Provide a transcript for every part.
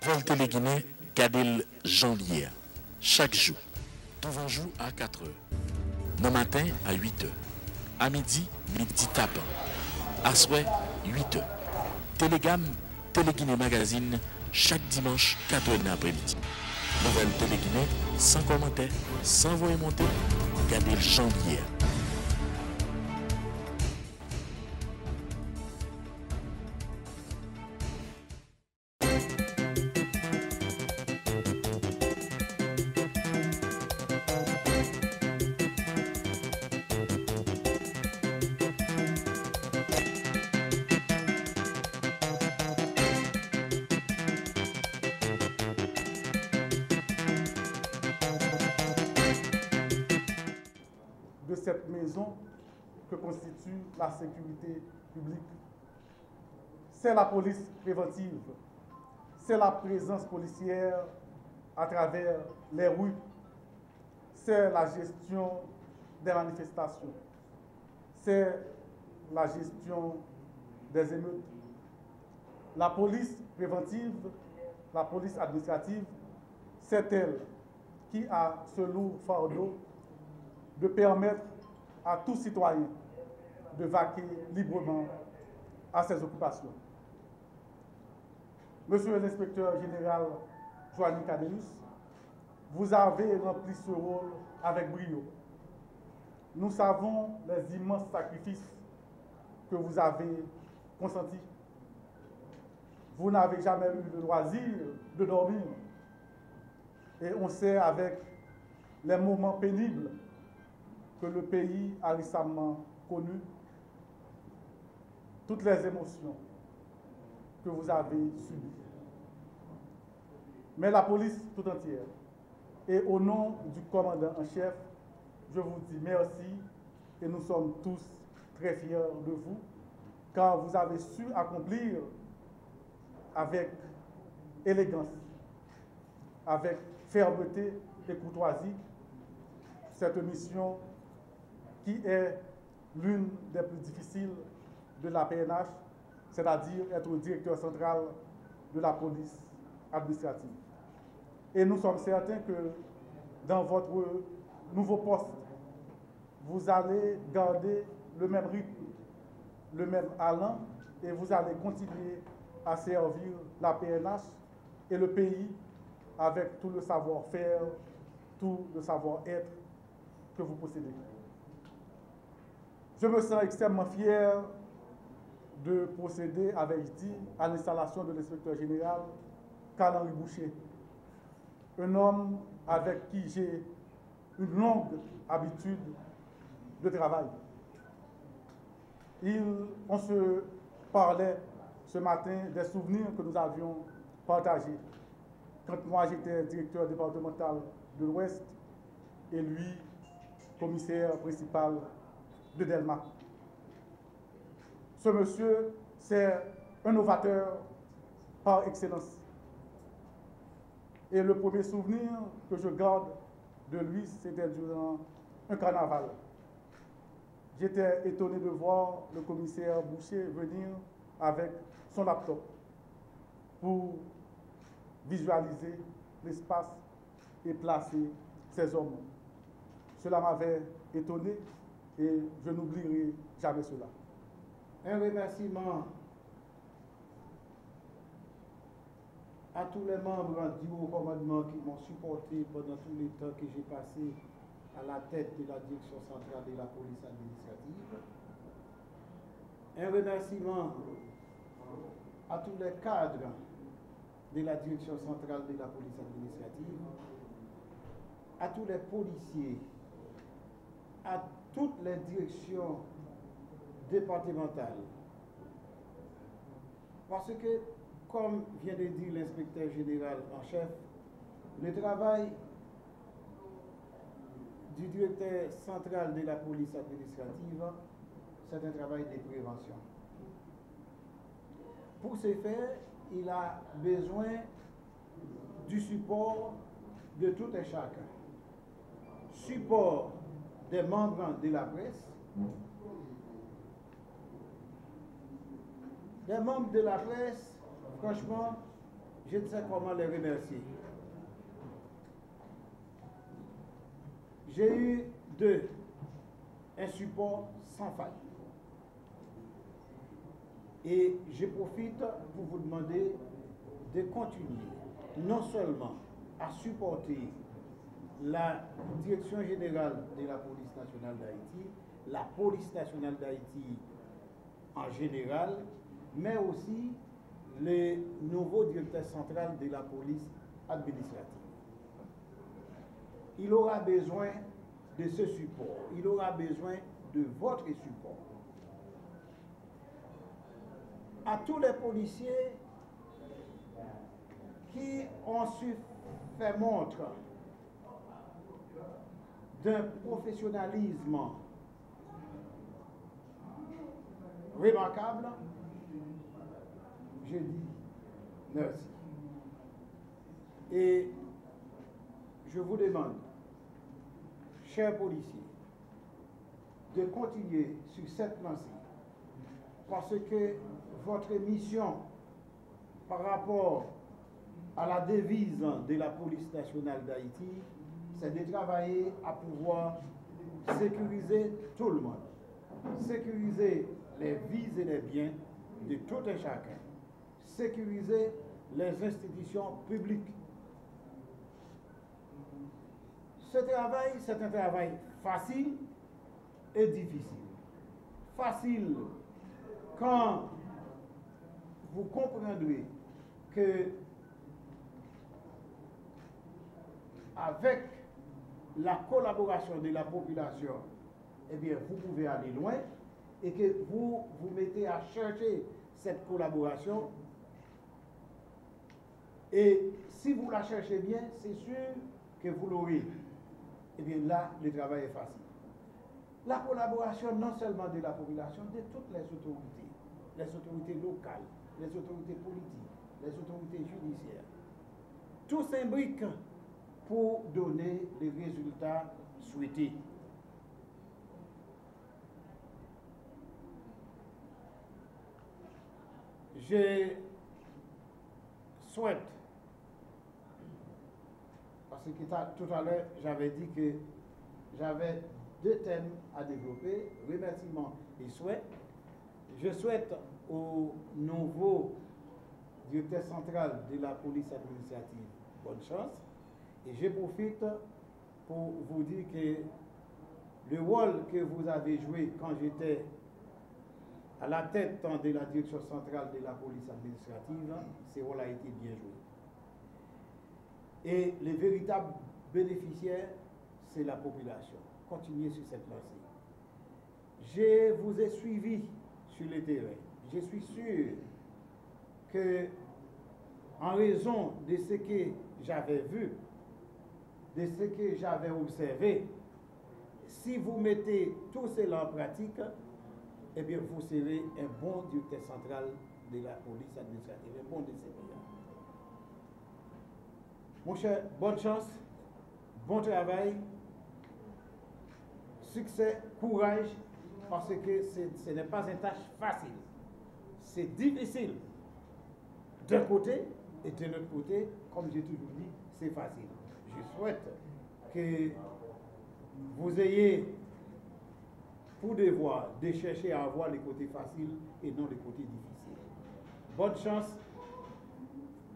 Vol Téléguinée, Gadel Jean-Lier. Chaque jour. Devant jour à 4 heures. Le matin à 8 heures. À midi, midi tapant. À soir, 8 heures. Télégamme, Téléguinée Magazine, chaque dimanche, 4 heures d'après-midi. Nouvelle Téléguinée, sans commentaire, sans voix monter, Gadel Jean-Lier. De cette maison que constitue la sécurité publique. C'est la police préventive, c'est la présence policière à travers les rues, c'est la gestion des manifestations, c'est la gestion des émeutes. La police préventive, la police administrative, c'est elle qui a ce lourd fardeau de permettre à tout citoyen de vaquer librement à ses occupations. Monsieur l'inspecteur général Joanny Cadeus, vous avez rempli ce rôle avec brio. Nous savons les immenses sacrifices que vous avez consentis. Vous n'avez jamais eu le loisir de dormir. Et on sait avec les moments pénibles que le pays a récemment connu, toutes les émotions que vous avez subies. Mais la police tout entière, et au nom du commandant en chef, je vous dis merci et nous sommes tous très fiers de vous, car vous avez su accomplir avec élégance, avec fermeté et courtoisie cette mission qui est l'une des plus difficiles de la PNH, c'est-à-dire être directeur central de la police administrative. Et nous sommes certains que dans votre nouveau poste, vous allez garder le même rythme, le même allant, et vous allez continuer à servir la PNH et le pays avec tout le savoir-faire, tout le savoir-être que vous possédez. Je me sens extrêmement fier de procéder avec dit à l'installation de l'inspecteur général Karl-Henri Boucher, un homme avec qui j'ai une longue habitude de travail. On se parlait ce matin des souvenirs que nous avions partagés quand moi j'étais directeur départemental de l'Ouest et lui commissaire principal de Delma. Ce monsieur, c'est un novateur par excellence. Et le premier souvenir que je garde de lui, c'était durant un carnaval. J'étais étonné de voir le commissaire Boucher venir avec son laptop pour visualiser l'espace et placer ses hommes. Cela m'avait étonné et je n'oublierai jamais cela. Un remerciement à tous les membres du haut commandement qui m'ont supporté pendant tous les temps que j'ai passé à la tête de la direction centrale de la police administrative. Un remerciement à tous les cadres de la direction centrale de la police administrative, à tous les policiers, à toutes les directions départementales. Parce que, comme vient de dire l'inspecteur général en chef, le travail du directeur central de la police administrative, c'est un travail de prévention. Pour ce faire, il a besoin du support de tout et chacun. Support des membres de la presse, des membres de la presse, franchement, je ne sais comment les remercier. J'ai eu d'eux un support sans faille. Et je profite pour vous demander de continuer non seulement à supporter la Direction générale de la police nationale d'Haïti, la police nationale d'Haïti en général, mais aussi le nouveau directeur central de la police administrative. Il aura besoin de ce support, il aura besoin de votre support. À tous les policiers qui ont su faire montre d'un professionnalisme remarquable, je dis merci. Et je vous demande, chers policiers, de continuer sur cette lancée, parce que votre mission par rapport à la devise de la police nationale d'Haïti, c'est de travailler à pouvoir sécuriser tout le monde, sécuriser les vies et les biens de tout et chacun, sécuriser les institutions publiques. Ce travail, c'est un travail facile et difficile. Facile quand vous comprendrez que avec la collaboration de la population, eh bien, vous pouvez aller loin et que vous vous mettez à chercher cette collaboration. Et si vous la cherchez bien, c'est sûr que vous l'aurez. Eh bien, là, le travail est facile. La collaboration non seulement de la population, de toutes les autorités locales, les autorités politiques, les autorités judiciaires. Tout s'imbrique pour donner les résultats souhaités. Je souhaite, parce que tout à l'heure, j'avais dit que j'avais 2 thèmes à développer, remerciements et souhaits. Je souhaite au nouveau directeur central de la police administrative bonne chance. Et je profite pour vous dire que le rôle que vous avez joué quand j'étais à la tête de la direction centrale de la police administrative, ce rôle a été bien joué. Et les véritables bénéficiaires, c'est la population. Continuez sur cette lancée. Je vous ai suivi sur le terrain. Je suis sûr que, en raison de ce que j'avais vu, de ce que j'avais observé, si vous mettez tout cela en pratique, eh bien, vous serez un bon directeur central de la police administrative, un bon DCPA. Mon cher, bonne chance, bon travail, succès, courage, parce que ce n'est pas une tâche facile. C'est difficile d'un côté, et de l'autre côté, comme j'ai toujours dit, c'est facile. Je souhaite que vous ayez pour devoir de chercher à avoir les côtés faciles et non les côtés difficiles. Bonne chance,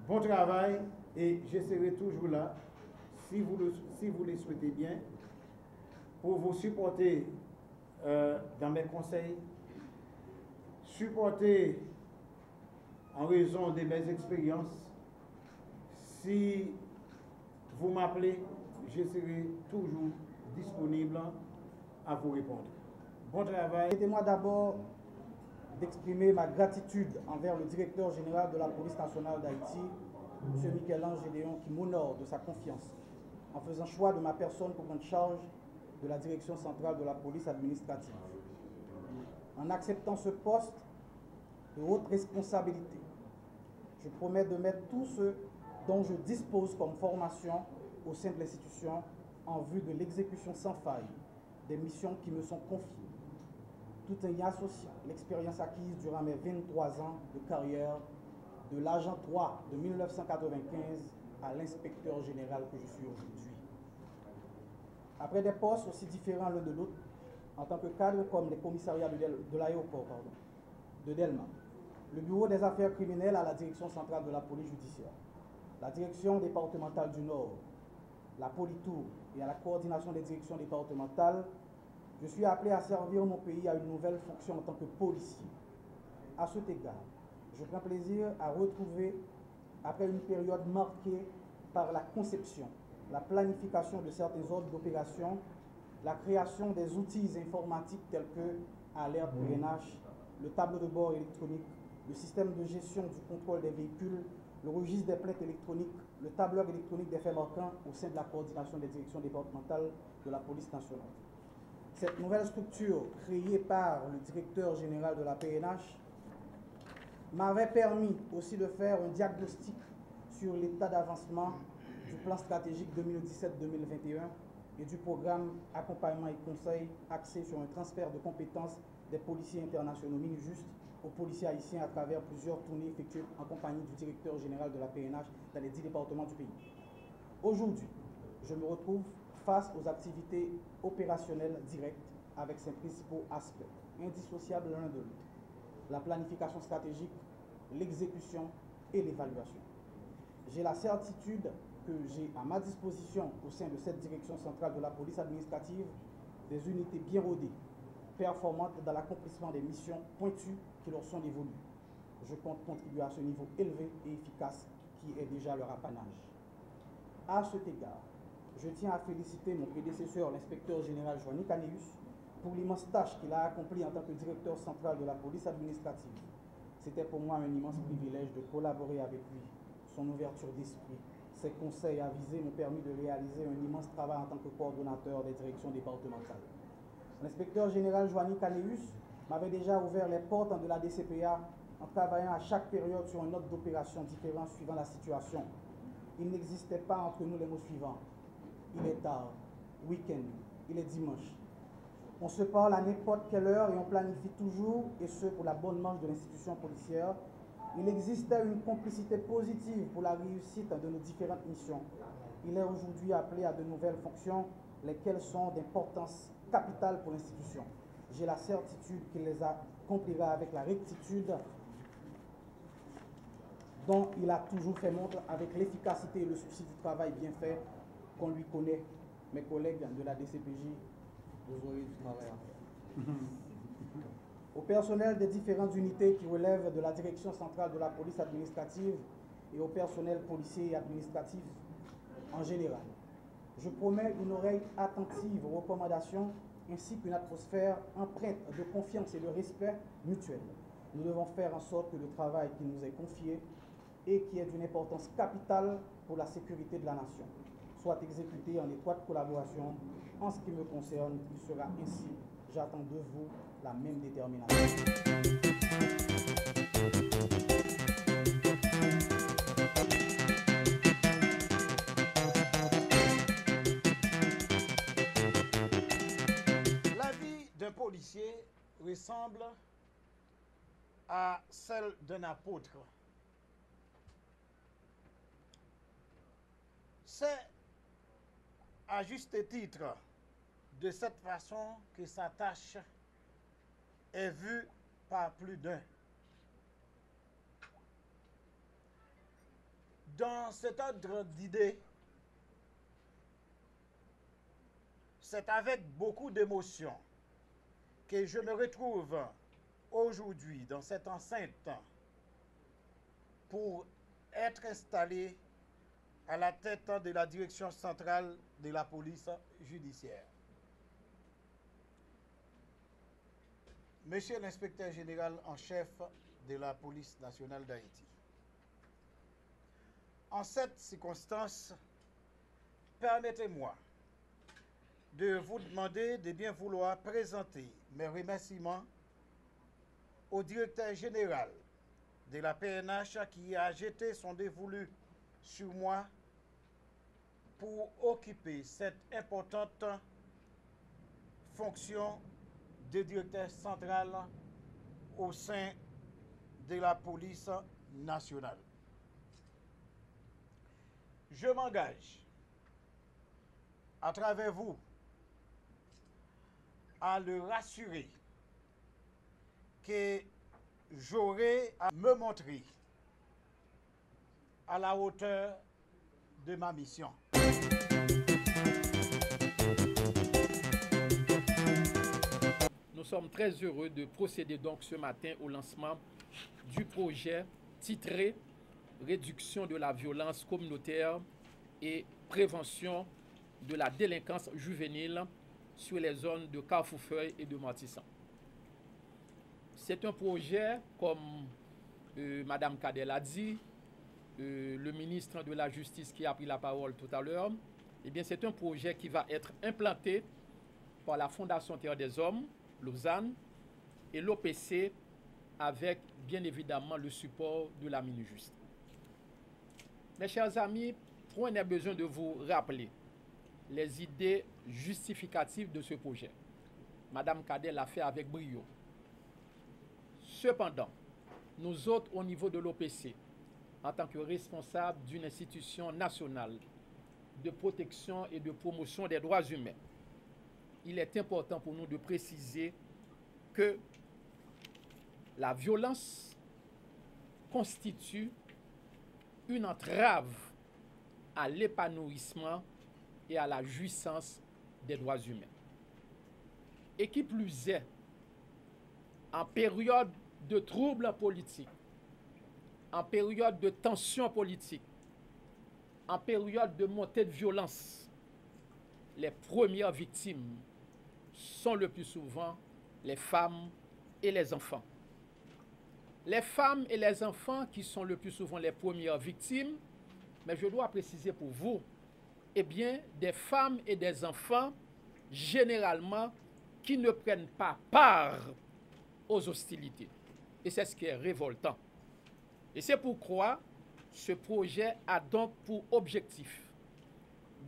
bon travail, et je serai toujours là, si vous le souhaitez bien, pour vous supporter dans mes conseils, supporter en raison de mes expériences. Si vous m'appelez, je serai toujours disponible à vous répondre. Bon travail. Permettez-moi d'abord d'exprimer ma gratitude envers le directeur général de la police nationale d'Haïti, M. Michel-Ange Gédéon, qui m'honore de sa confiance en faisant choix de ma personne pour prendre charge de la direction centrale de la police administrative. En acceptant ce poste de haute responsabilité, je promets de mettre tout ce dont je dispose comme formation au sein de l'institution en vue de l'exécution sans faille des missions qui me sont confiées, tout en y associant l'expérience acquise durant mes 23 ans de carrière de l'agent 3 de 1995 à l'inspecteur général que je suis aujourd'hui. Après des postes aussi différents l'un de l'autre, en tant que cadre comme les commissariats de l'aéroport de Delma, le bureau des affaires criminelles à la direction centrale de la police judiciaire, la direction départementale du Nord, la Politour et à la coordination des directions départementales, je suis appelé à servir mon pays à une nouvelle fonction en tant que policier. À cet égard, je prends plaisir à retrouver, après une période marquée par la conception, la planification de certains ordres d'opération, la création des outils informatiques tels que Alerte PNH, le tableau de bord électronique, le système de gestion du contrôle des véhicules, le registre des plaintes électroniques, le tableur électronique des faits marquants au sein de la coordination des directions départementales de la police nationale. Cette nouvelle structure, créée par le directeur général de la PNH, m'avait permis aussi de faire un diagnostic sur l'état d'avancement du plan stratégique 2017-2021 et du programme accompagnement et conseil axé sur un transfert de compétences des policiers internationaux MINUJUST aux policiers haïtiens à travers plusieurs tournées effectuées en compagnie du directeur général de la PNH dans les 10 départements du pays. Aujourd'hui, je me retrouve face aux activités opérationnelles directes avec ses principaux aspects, indissociables l'un de l'autre: la planification stratégique, l'exécution et l'évaluation. J'ai la certitude que j'ai à ma disposition au sein de cette direction centrale de la police administrative des unités bien rodées, performantes dans l'accomplissement des missions pointues qui leur sont dévolues. Je compte contribuer à ce niveau élevé et efficace qui est déjà leur apanage. À cet égard, je tiens à féliciter mon prédécesseur, l'inspecteur général Joanny Caneus, pour l'immense tâche qu'il a accomplie en tant que directeur central de la police administrative. C'était pour moi un immense privilège de collaborer avec lui. Son ouverture d'esprit, ses conseils avisés m'ont permis de réaliser un immense travail en tant que coordonnateur des directions départementales. L'inspecteur général Joanny Caneus m'avait déjà ouvert les portes de la DCPA en travaillant à chaque période sur un ordre d'opération différent suivant la situation. Il n'existait pas entre nous les mots suivants: il est tard, week-end, il est dimanche. On se parle à n'importe quelle heure et on planifie toujours, et ce pour la bonne marche de l'institution policière. Il existait une complicité positive pour la réussite de nos différentes missions. Il est aujourd'hui appelé à de nouvelles fonctions, lesquelles sont d'importance capitale pour l'institution. J'ai la certitude qu'il les accomplira avec la rectitude dont il a toujours fait montre, avec l'efficacité et le souci du travail bien fait qu'on lui connaît. Mes collègues de la DCPJ, vous aurez du travail à faire. Au personnel des différentes unités qui relèvent de la direction centrale de la police administrative et au personnel policier et administratif en général, je promets une oreille attentive aux recommandations ainsi qu'une atmosphère empreinte de confiance et de respect mutuel. Nous devons faire en sorte que le travail qui nous est confié et qui est d'une importance capitale pour la sécurité de la nation soit exécuté en étroite collaboration. En ce qui me concerne, il sera ainsi. J'attends de vous la même détermination. La vie d'un policier ressemble à celle d'un apôtre. C'est à juste titre de cette façon que sa tâche est vue par plus d'un. Dans cet ordre d'idées, c'est avec beaucoup d'émotion que je me retrouve aujourd'hui dans cette enceinte pour être installé à la tête de la direction centrale de la police judiciaire. Monsieur l'inspecteur général en chef de la police nationale d'Haïti, en cette circonstance, permettez-moi de vous demander de bien vouloir présenter mes remerciements au directeur général de la PNH qui a jeté son dévolu sur moi pour occuper cette importante fonction de directeur central au sein de la police nationale. Je m'engage à travers vous à le rassurer que j'aurai à me montrer à la hauteur de ma mission. Nous sommes très heureux de procéder donc ce matin au lancement du projet titré Réduction de la violence communautaire et prévention de la délinquance juvénile sur les zones de Carrefour-Feuille et de Martissan. C'est un projet, comme Madame Cadel a dit, le ministre de la Justice qui a pris la parole tout à l'heure, eh bien c'est un projet qui va être implanté par la Fondation Terre des Hommes, Lausanne, et l'OPC avec bien évidemment le support de la Minijust. Mes chers amis, point n'est besoin de vous rappeler les idées justificatives de ce projet. Madame Cadel l'a fait avec brio. Cependant, nous autres au niveau de l'OPC, en tant que responsables d'une institution nationale de protection et de promotion des droits humains, il est important pour nous de préciser que la violence constitue une entrave à l'épanouissement et à la jouissance des droits humains. Et qui plus est, en période de troubles politiques, en période de tensions politiques, en période de montée de violence, les premières victimes sont le plus souvent les femmes et les enfants. Les femmes et les enfants qui sont le plus souvent les premières victimes, mais je dois préciser pour vous, eh bien, des femmes et des enfants, généralement, qui ne prennent pas part aux hostilités. Et c'est ce qui est révoltant. Et c'est pourquoi ce projet a donc pour objectif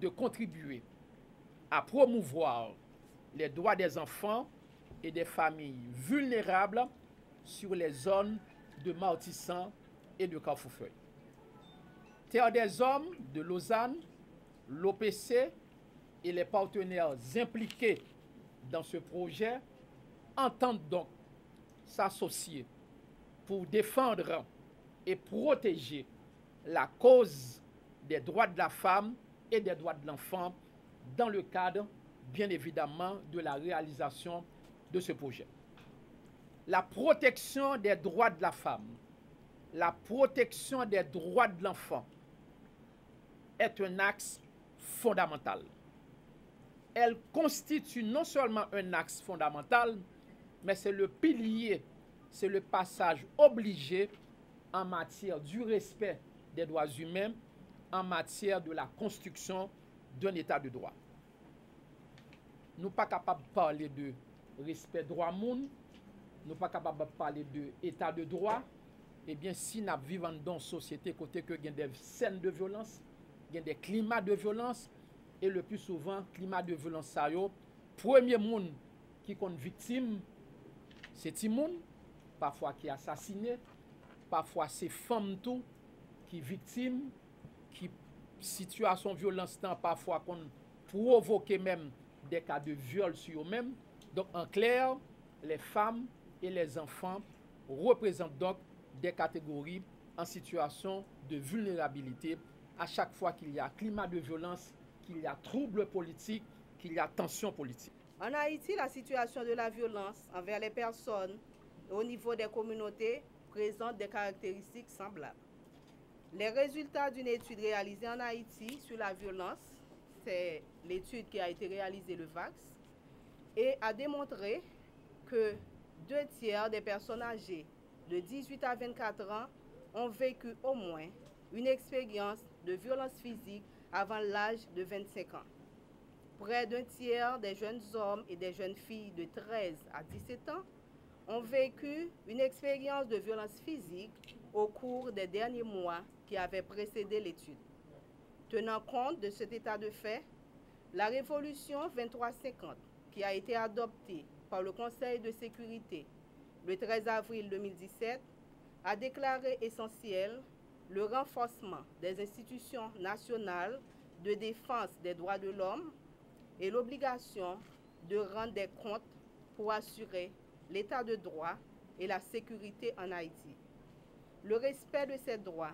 de contribuer à promouvoir les droits des enfants et des familles vulnérables sur les zones de Martissan et de Carrefour-Feuille. Terre des Hommes de Lausanne, l'OPC et les partenaires impliqués dans ce projet entendent donc s'associer pour défendre et protéger la cause des droits de la femme et des droits de l'enfant dans le cadre, bien évidemment, de la réalisation de ce projet. La protection des droits de la femme, la protection des droits de l'enfant est un axe fondamental. Elle constitue non seulement un axe fondamental, mais c'est le pilier, c'est le passage obligé en matière du respect des droits humains, en matière de la construction d'un état de droit. Nous ne sommes pas capables de parler de respect droit monde, nous ne sommes pas capables de parler de état de droit, eh bien si nous vivons dans une société côté que il y a des scènes de violence, il y a des climats de violence, et le plus souvent, climat de violence, ça y est, premier monde qui est victime, c'est Timoun, parfois qui est assassiné, parfois c'est femmes tout qui victime, qui situation violence temps parfois qu'on provoque même des cas de viol sur eux-mêmes. Donc en clair, les femmes et les enfants représentent donc des catégories en situation de vulnérabilité à chaque fois qu'il y a climat de violence, qu'il y a trouble politique, qu'il y a tension politique. En Haïti, la situation de la violence envers les personnes au niveau des communautés présente des caractéristiques semblables. Les résultats d'une étude réalisée en Haïti sur la violence, c'est l'étude qui a été réalisée, le VAX, et a démontré que 2/3 des personnes âgées de 18 à 24 ans ont vécu au moins une expérience de violence physique avant l'âge de 25 ans. Près d'un tiers des jeunes hommes et des jeunes filles de 13 à 17 ans ont vécu une expérience de violence physique au cours des derniers mois qui avaient précédé l'étude. Tenant compte de cet état de fait, la résolution 2350, qui a été adoptée par le Conseil de sécurité le 13 avril 2017, a déclaré essentiel le renforcement des institutions nationales de défense des droits de l'homme et l'obligation de rendre des comptes pour assurer l'état de droit et la sécurité en Haïti. Le respect de ces droits,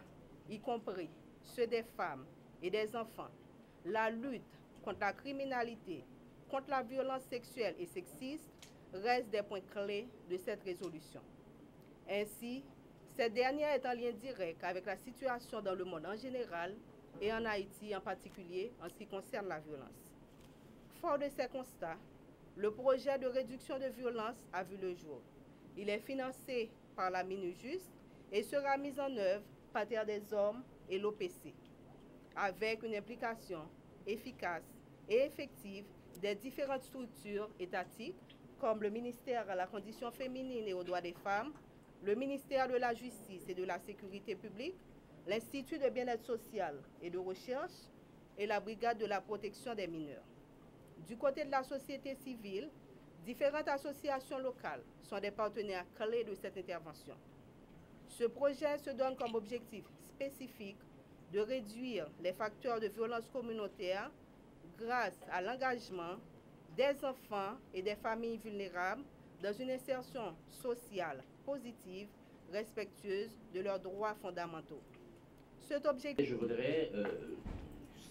y compris ceux des femmes et des enfants, la lutte contre la criminalité, contre la violence sexuelle et sexiste, restent des points clés de cette résolution. Ainsi, cette dernière est en lien direct avec la situation dans le monde en général et en Haïti en particulier en ce qui concerne la violence. Fort de ces constats, le projet de réduction de violence a vu le jour. Il est financé par la MINUJUST et sera mis en œuvre par Terre des Hommes et l'OPC, avec une implication efficace et effective des différentes structures étatiques comme le ministère à la condition féminine et aux droits des femmes, le ministère de la Justice et de la Sécurité publique, l'Institut de bien-être social et de recherche et la Brigade de la protection des mineurs. Du côté de la société civile, différentes associations locales sont des partenaires clés de cette intervention. Ce projet se donne comme objectif spécifique de réduire les facteurs de violence communautaire grâce à l'engagement des enfants et des familles vulnérables dans une insertion sociale positive, respectueuse de leurs droits fondamentaux. Cet objectif... Je voudrais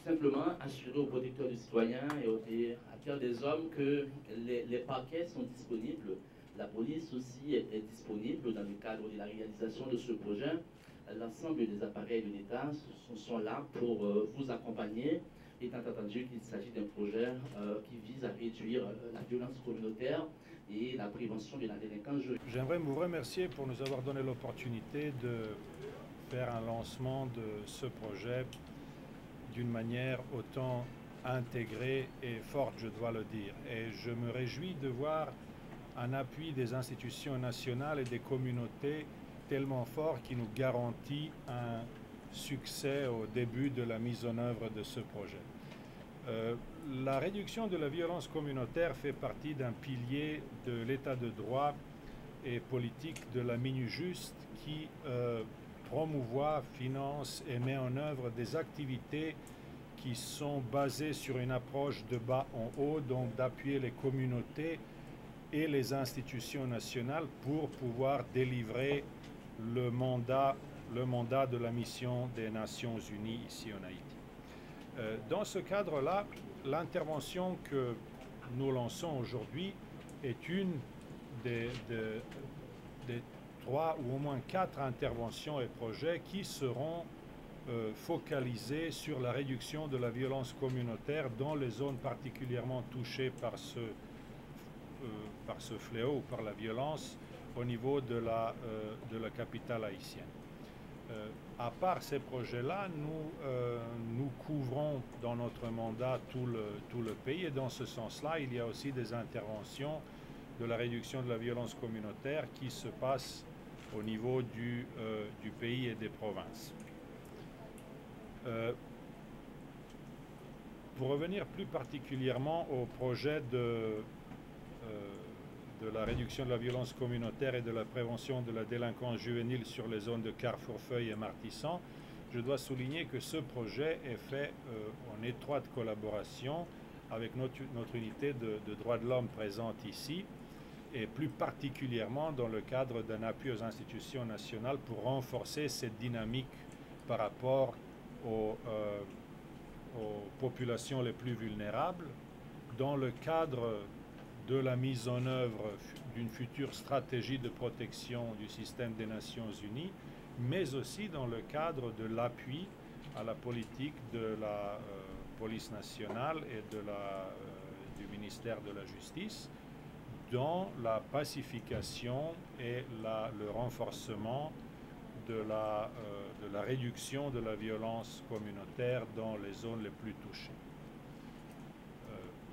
simplement assurer aux protecteurs du citoyen et à Terre des Hommes que les parquets sont disponibles. La police aussi est disponible dans le cadre de la réalisation de ce projet. L'ensemble des appareils de l'État sont là pour vous accompagner, étant entendu qu'il s'agit d'un projet qui vise à réduire la violence communautaire et la prévention de la délinquance. J'aimerais vous remercier pour nous avoir donné l'opportunité de faire un lancement de ce projet d'une manière autant intégrée et forte, je dois le dire. Et je me réjouis de voir un appui des institutions nationales et des communautés tellement fort qui nous garantit un succès au début de la mise en œuvre de ce projet. La réduction de la violence communautaire fait partie d'un pilier de l'état de droit et politique de la MINUJUST qui promouvoit, finance et met en œuvre des activités qui sont basées sur une approche de bas en haut, donc d'appuyer les communautés et les institutions nationales pour pouvoir délivrer le mandat de la mission des Nations Unies ici en Haïti. Dans ce cadre-là, l'intervention que nous lançons aujourd'hui est une des 3 ou au moins 4 interventions et projets qui seront focalisés sur la réduction de la violence communautaire dans les zones particulièrement touchées par ce fléau ou par la violence au niveau de la capitale haïtienne. À part ces projets-là, nous couvrons dans notre mandat tout le pays et dans ce sens-là, il y a aussi des interventions de la réduction de la violence communautaire qui se passent au niveau du pays et des provinces. Pour revenir plus particulièrement au projet de la réduction de la violence communautaire et de la prévention de la délinquance juvénile sur les zones de Carrefour-Feuille et Martissan, je dois souligner que ce projet est fait en étroite collaboration avec notre unité de droits de l'homme présente ici, et plus particulièrement dans le cadre d'un appui aux institutions nationales pour renforcer cette dynamique par rapport aux populations les plus vulnérables, dans le cadre de la mise en œuvre d'une future stratégie de protection du système des Nations Unies, mais aussi dans le cadre de l'appui à la politique de la police nationale et du ministère de la Justice dans la pacification et le renforcement de la réduction de la violence communautaire dans les zones les plus touchées.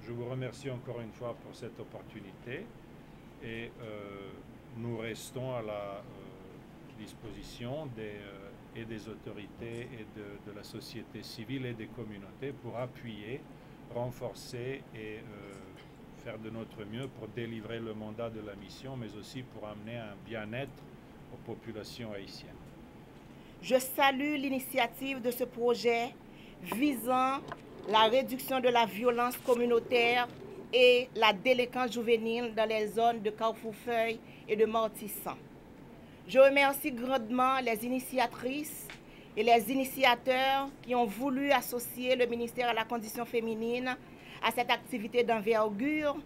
Je vous remercie encore une fois pour cette opportunité et nous restons à la disposition des autorités et de la société civile et des communautés pour appuyer, renforcer et faire de notre mieux pour délivrer le mandat de la mission, mais aussi pour amener un bien-être aux populations haïtiennes. Je salue l'initiative de ce projet visant la réduction de la violence communautaire et la délinquance juvénile dans les zones de Carrefour-Feuille et de Mortissan. Je remercie grandement les initiatrices et les initiateurs qui ont voulu associer le ministère à la condition féminine à cette activité d'envergure,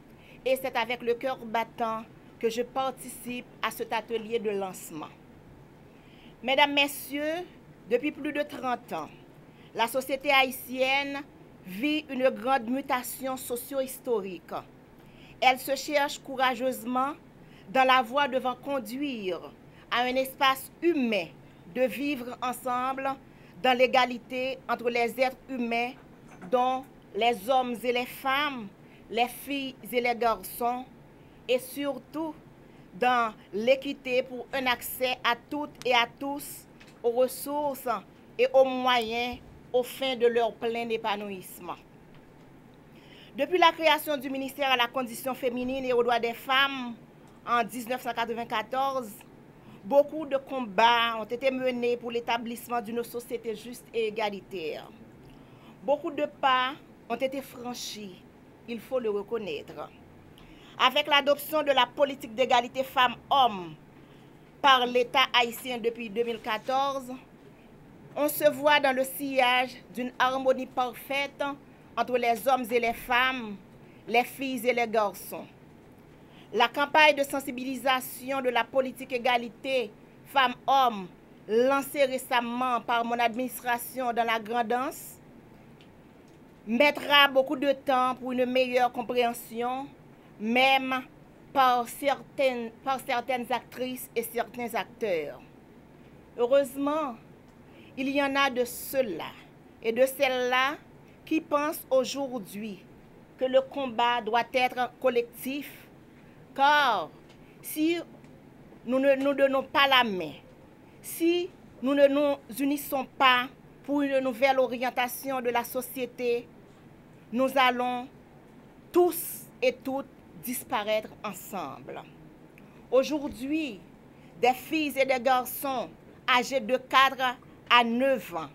et c'est avec le cœur battant que je participe à cet atelier de lancement. Mesdames, Messieurs, depuis plus de 30 ans, la société haïtienne vit une grande mutation socio-historique. Elle se cherche courageusement dans la voie devant conduire à un espace humain de vivre ensemble dans l'égalité entre les êtres humains, dont les hommes et les femmes, les filles et les garçons, et surtout dans l'équité pour un accès à toutes et à tous aux ressources et aux moyens aux fins de leur plein épanouissement. Depuis la création du ministère à la condition féminine et aux droits des femmes en 1994, beaucoup de combats ont été menés pour l'établissement d'une société juste et égalitaire. Beaucoup de pas ont été franchis, il faut le reconnaître. Avec l'adoption de la politique d'égalité femmes-hommes par l'État haïtien depuis 2014, on se voit dans le sillage d'une harmonie parfaite entre les hommes et les femmes, les filles et les garçons. La campagne de sensibilisation de la politique égalité femmes-hommes, lancée récemment par mon administration dans la Grand'Anse, mettra beaucoup de temps pour une meilleure compréhension, même par certaines actrices et certains acteurs. Heureusement, il y en a de ceux-là et de celles-là qui pensent aujourd'hui que le combat doit être collectif, car si nous ne nous donnons pas la main, si nous ne nous unissons pas pour une nouvelle orientation de la société, nous allons tous et toutes disparaître ensemble. Aujourd'hui, des filles et des garçons âgés de 4 à 9 ans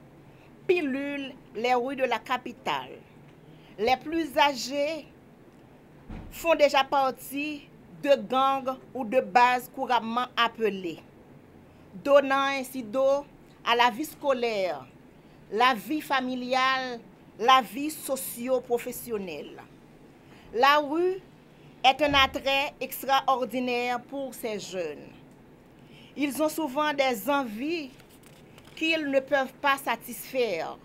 pilulent les rues de la capitale. Les plus âgés font déjà partie de gangs ou de bases couramment appelées, donnant ainsi dos à la vie scolaire, la vie familiale, la vie socio-professionnelle. La rue est un attrait extraordinaire pour ces jeunes. Ils ont souvent des envies qu'ils ne peuvent pas satisfaire,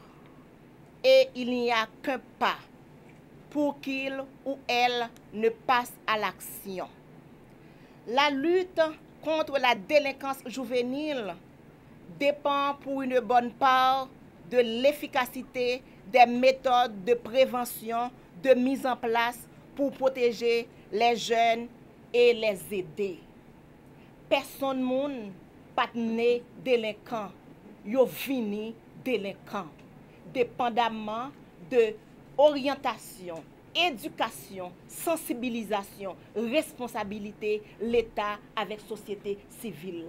et il n'y a qu'un pas pour qu'ils ou elles ne passent à l'action. La lutte contre la délinquance juvénile dépend pour une bonne part de l'efficacité des méthodes de prévention de mise en place pour protéger les jeunes et les aider. Personne moun pas né délinquant, yo vini délinquant, dépendamment de orientation, éducation, sensibilisation, responsabilité, l'État avec société civile.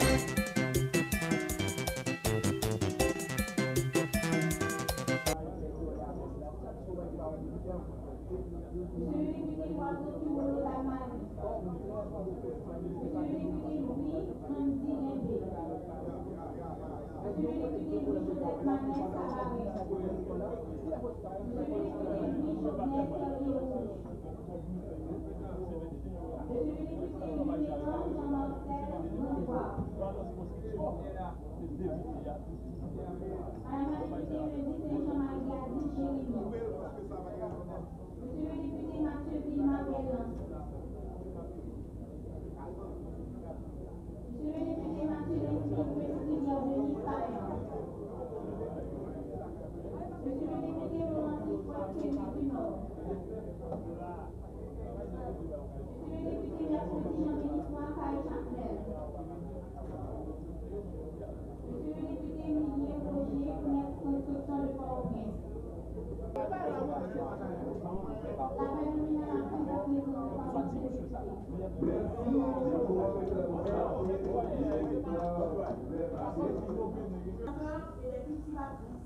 cultivateurs et les cultivatrices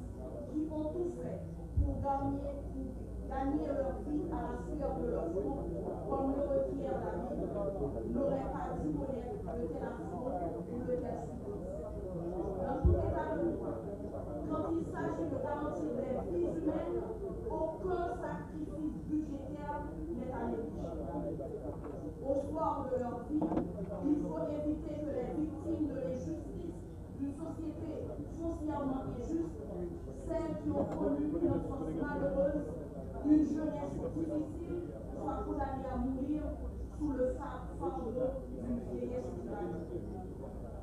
qui ont tout fait pour gagner leur vie à la sueur de leur front, comme le requiert la vie, n'auraient pas dû connaître de telle affront ou de telle souffrance. Dans tout état de droit, quand il s'agit de garantir des vies humaines, aucun sacrifice budgétaire n'est à négliger. Au soir de leur vie, il faut éviter que les victimes de l'injustice d'une société foncièrement injuste, celles qui ont connu une enfance malheureuse, une jeunesse difficile, soient condamnées à mourir sous le fardeau d'une vieillesse tyrannique.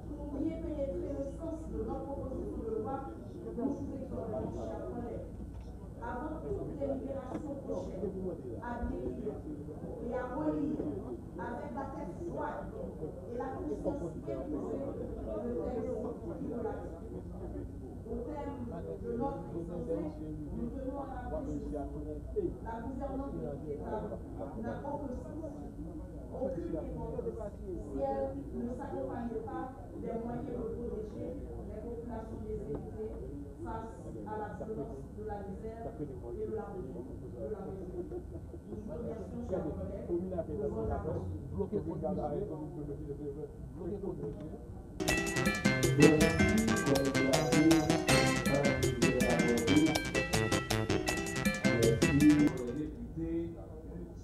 Pour mieux pénétrer le sens de notre proposition de loi, nous vous exhortons, chers collègues, avant toute délibération prochaine, à lire et à relire avec la tête froide et la conscience éprouvée le texte qui nous l'a dit. Au thème de notre exposé, nous tenons à rappeler ceci. La gouvernance de l'État n'a aucun sens, aucune importance si elle ne s'accompagne pas des moyens de protéger les populations déshéritées face à la violence de la misère et de la région. Nous vous remercions, chers collègues, de votre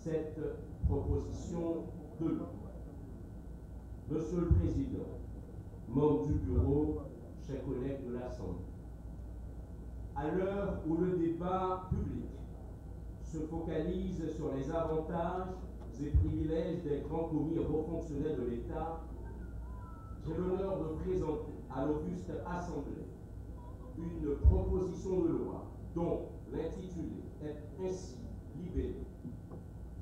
cette proposition de loi. Monsieur le Président, membres du bureau, chers collègues de l'Assemblée, à l'heure où le débat public se focalise sur les avantages et privilèges des grands commis et hauts fonctionnaires de l'État, j'ai l'honneur de présenter à l'auguste Assemblée une proposition de loi dont l'intitulé est ainsi libellé.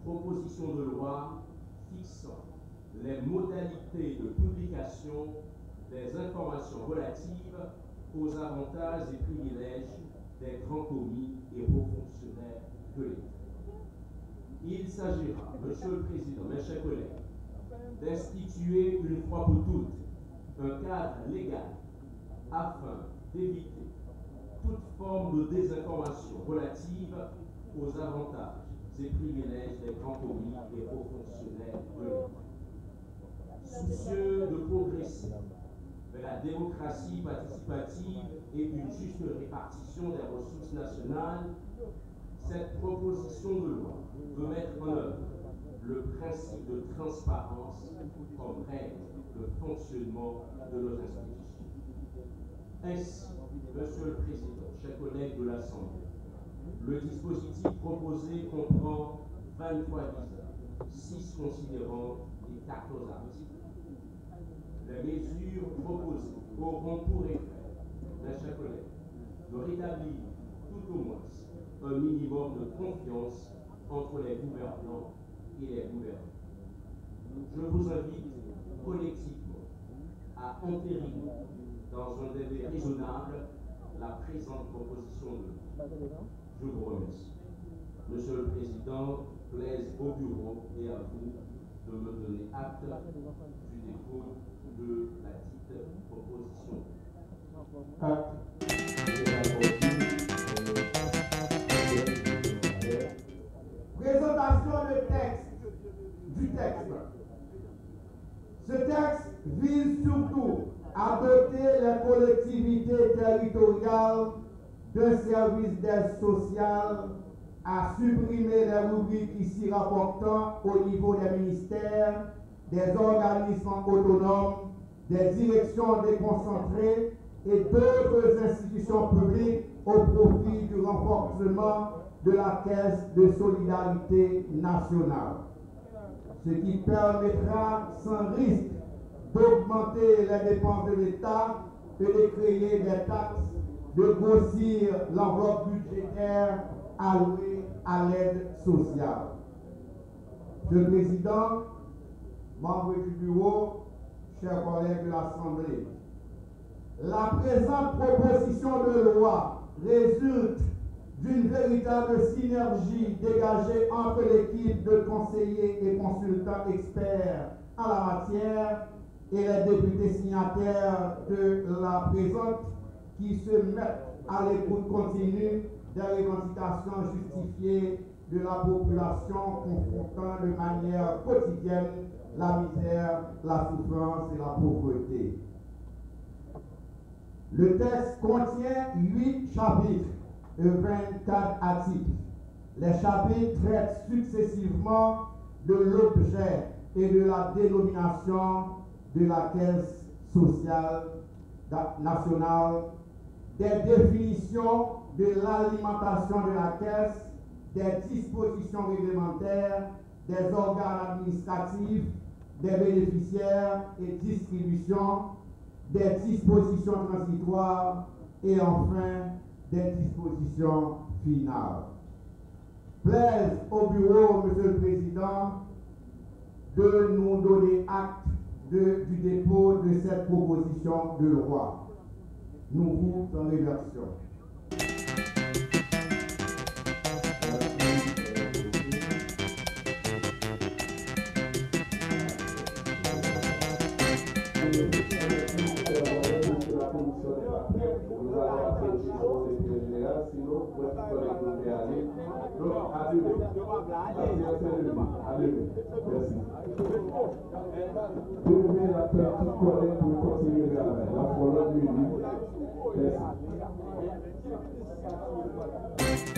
Proposition de loi fixant les modalités de publication des informations relatives aux avantages et privilèges des grands commis et hauts fonctionnaires de l'État. Il s'agira, Monsieur le Président, mes chers collègues, d'instituer une fois pour toutes un cadre légal afin d'éviter toute forme de désinformation relative aux avantages et privilèges des grands commis et hauts fonctionnaires de l'État. Soucieux de progresser vers la démocratie participative et une juste répartition des ressources nationales, cette proposition de loi veut mettre en œuvre le principe de transparence comme règle de fonctionnement de nos institutions. Ainsi, Monsieur le Président, chers collègues de l'Assemblée, le dispositif proposé comprend 23 visas, 6 considérants et 14 articles. Les mesures proposées auront pour effet, mes chers collègues, de rétablir tout au moins un minimum de confiance entre les gouvernants et les gouvernés. Je vous invite collectivement à entériner dans un délai raisonnable la présente proposition de loi. Je vous remercie. Monsieur le Président, plaise au bureau et à vous de me donner acte du dépôt de la dite proposition. Présentation du texte. Ce texte vise surtout à doter les collectivités territoriales d'un service d'aide sociale, à supprimer les rubriques ici rapportant au niveau des ministères, des organismes autonomes, des directions déconcentrées et d'autres institutions publiques au profit du renforcement de la Caisse de solidarité nationale, ce qui permettra sans risque d'augmenter les dépenses de l'État et de créer des taxes, de grossir l'enveloppe budgétaire allouée à l'aide sociale. Monsieur le Président, membres du bureau, chers collègues de l'Assemblée, la présente proposition de loi résulte d'une véritable synergie dégagée entre l'équipe de conseillers et consultants experts en la matière et les députés signataires de la présente qui se mettent à l'écoute continue des revendications justifiées de la population confrontant de manière quotidienne la misère, la souffrance et la pauvreté. Le texte contient 8 chapitres et 24 articles. Les chapitres traitent successivement de l'objet et de la dénomination de la Caisse sociale nationale, des définitions de l'alimentation de la Caisse, des dispositions réglementaires, des organes administratifs, des bénéficiaires et distributions, des dispositions transitoires et enfin des dispositions finales. Plaise au bureau, Monsieur le Président, de nous donner acte du dépôt de cette proposition de loi. Nous vous en remercions. Merci.